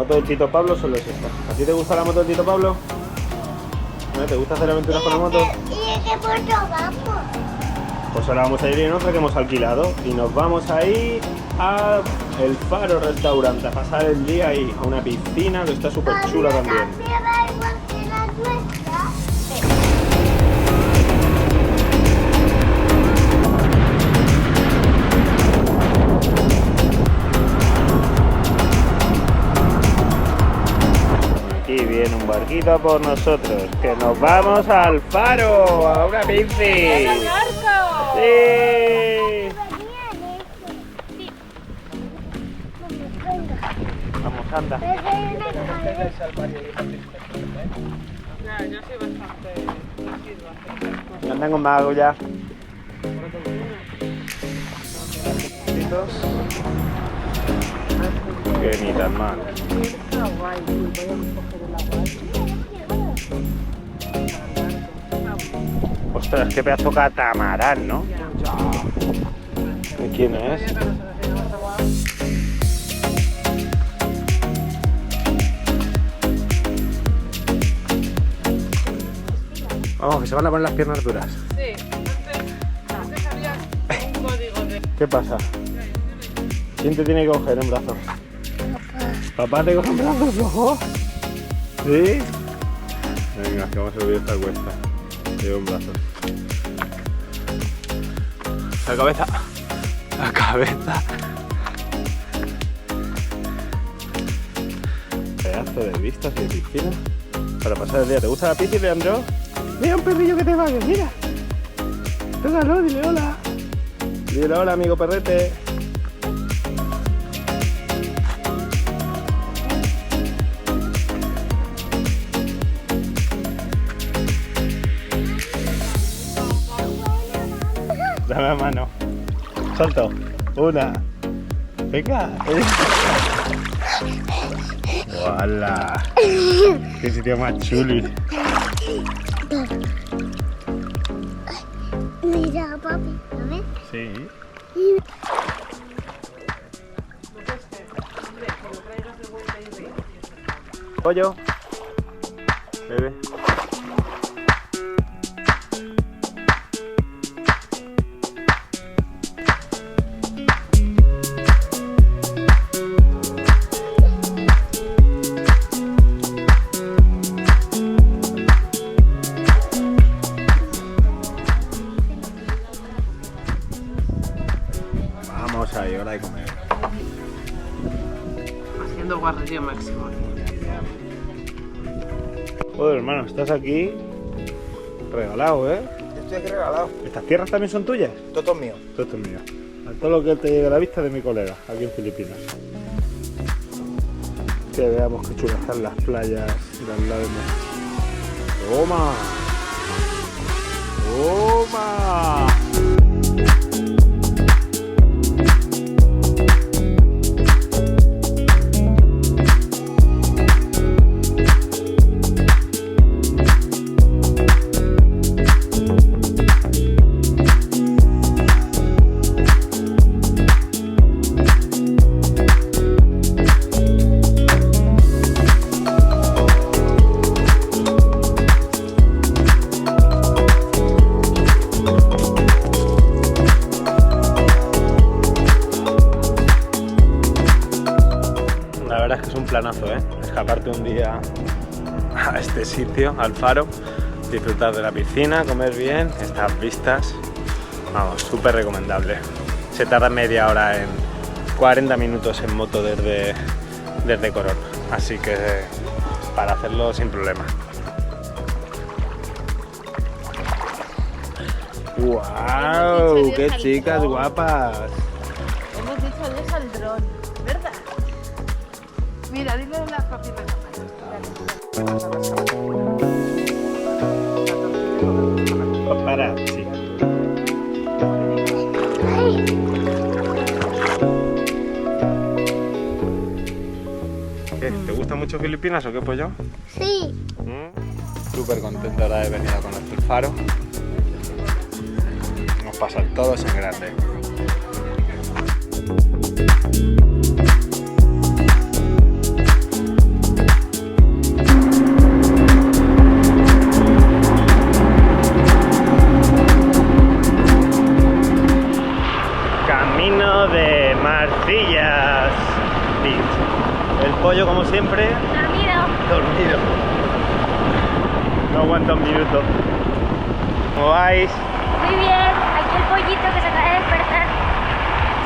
moto del Tito Pablo solo es esta. ¿A ti te gusta la moto del Tito Pablo? ¿Te gusta hacer aventuras con la moto? ¿Y en qué puerto vamos? Pues ahora vamos a ir en otra que hemos alquilado y nos vamos a ir a El Faro Restaurante a pasar el día ahí, a una piscina que está súper chula también. ¿También va igual que la nuestra? Aquí viene un barquito por nosotros, que nos vamos al Faro, a una piscina. ¡Es el barco! ¡Sí! Vamos, anda. Ya, yo soy bastante residua. Andan con mago ya. Que ni tan mal. Ostras, qué pedazo catamarán, ¿no? ¿De quién es? Vamos, que se van a poner las piernas duras. Sí, antes había un código de... ¿Qué pasa? ¿Quién te tiene que coger en brazos? ¿Papá te coge en brazos, flojo? ¿Sí? Venga, que vamos a subir esta cuesta. Llevo en brazos. La cabeza. La cabeza. Pedazo de vistas y de piscina para pasar el día. ¿Te gusta la piscina, Leandro? Mira un perrillo que te va, mira. Tócalo, dile hola. Dile hola, amigo perrete. Dame la mano. Salto. Una. Venga. ¡Hola! ¡Qué sitio más chuli! Mira, papi, ¿lo ves? Sí. Pollo. Bebe. Vamos ahí, hora de comer. Haciendo guarrería máximo. Joder, hermano, estás aquí regalado, ¿eh? Estoy aquí regalado. ¿Estas tierras también son tuyas? Todo es mío. Todo esto es mío. A todo lo que te llegue a la vista de mi colega, aquí en Filipinas. Que veamos qué chulas están las playas de al lado de México. ¡Toma! ¡Toma! La verdad es que es un planazo, ¿eh? Escaparte un día a este sitio, al Faro, disfrutar de la piscina, comer bien, estas vistas. Vamos, súper recomendable. Se tarda media hora en 40 minutos en moto desde Corón, así que para hacerlo sin problema. ¡Wow! ¡Qué chicas guapas! Hemos dicho adiós al dron, ¿verdad? Mira, dile a las papitas. Para, sí. ¿Qué? ¿Te gusta mucho Filipinas o qué, pollo? Sí. Súper contento ahora de venir a conocer el Faro. Nos pasan todos en grande. Marcillas Beach. El pollo, como siempre, dormido. No aguanta un minuto. ¿Cómo vais? Muy bien, aquí el pollito que se acaba de despertar.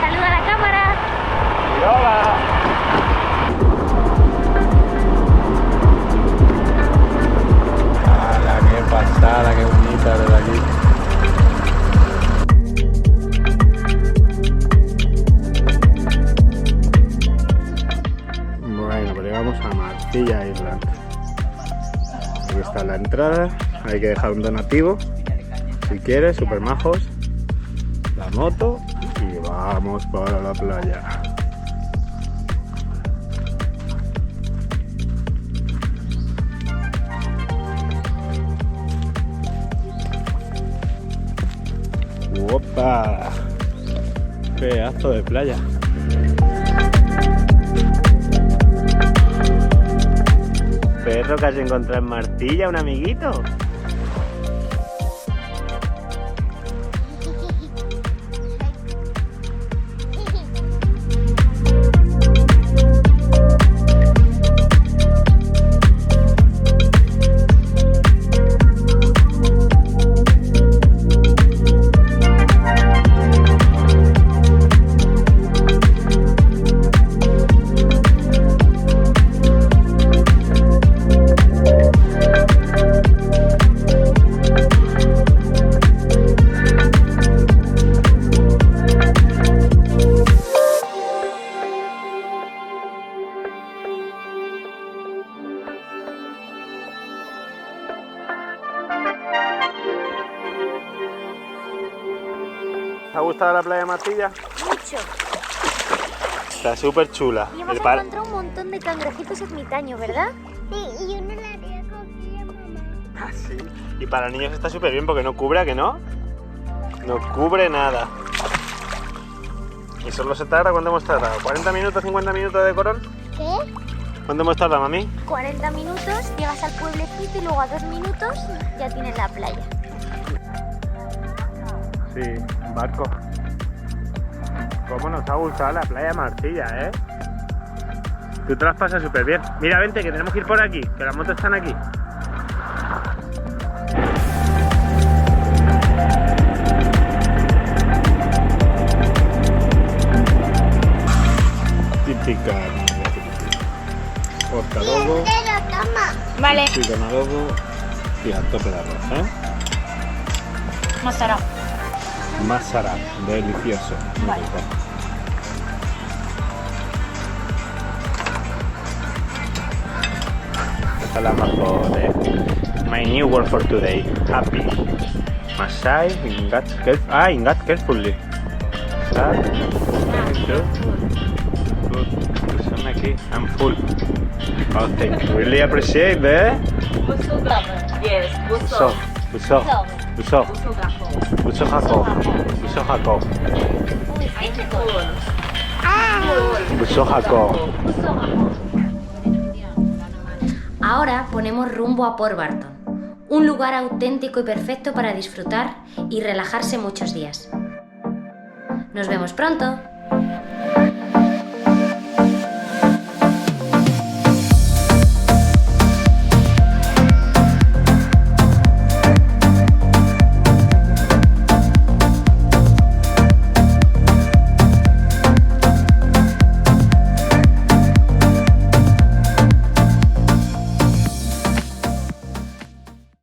Saluda a la cámara. ¡Hola! ¡Hala, qué pasada, qué bonita desde aquí! Bueno, pues llegamos a Marcilla Island. Aquí está la entrada, hay que dejar un donativo si quieres, super majos. La moto y vamos para la playa. ¡Opa! Pedazo de playa. Perro, que has encontrado en Marcilla, un amiguito. ¿Te ha gustado la playa de Marcilla? Mucho. Está súper chula. Y hemos encontrado un montón de cangrejitos ermitaños, ¿verdad? Sí, y una la cogía mamá. Ah, sí. Y para niños está súper bien porque no cubre, ¿a que no? No cubre nada. ¿Y solo se tarda? ¿Cuánto hemos tardado? ¿40 minutos, 50 minutos de Corón? ¿Qué? ¿Cuánto hemos tardado, mami? 40 minutos, llegas al pueblecito y luego a 2 minutos ya tienes la playa. Sí, un barco. ¿Cómo nos ha gustado la playa de Marcilla, eh? Tú te las pasas súper bien. Mira, vente, que tenemos que ir por aquí, que las motos están aquí. Típica. Hortalobo. Vale. Sí, con adobo y a tope de arroz, ¿eh? Masara. Masara, delicioso. Muy Vale. rico. Esta es la mejor de My New Word for Today. Happy. Masai, Ingat carefully. Ingat carefully. Sad. Good. Listen aquí. I'm full. Oh, thank you. Really appreciate that. Yes, Buso. Buso. Buso. Buso Jaco. Buso Jaco. Buso Jaco. Ahora ponemos rumbo a Port Barton, un lugar auténtico y perfecto para disfrutar y relajarse muchos días. Nos vemos pronto.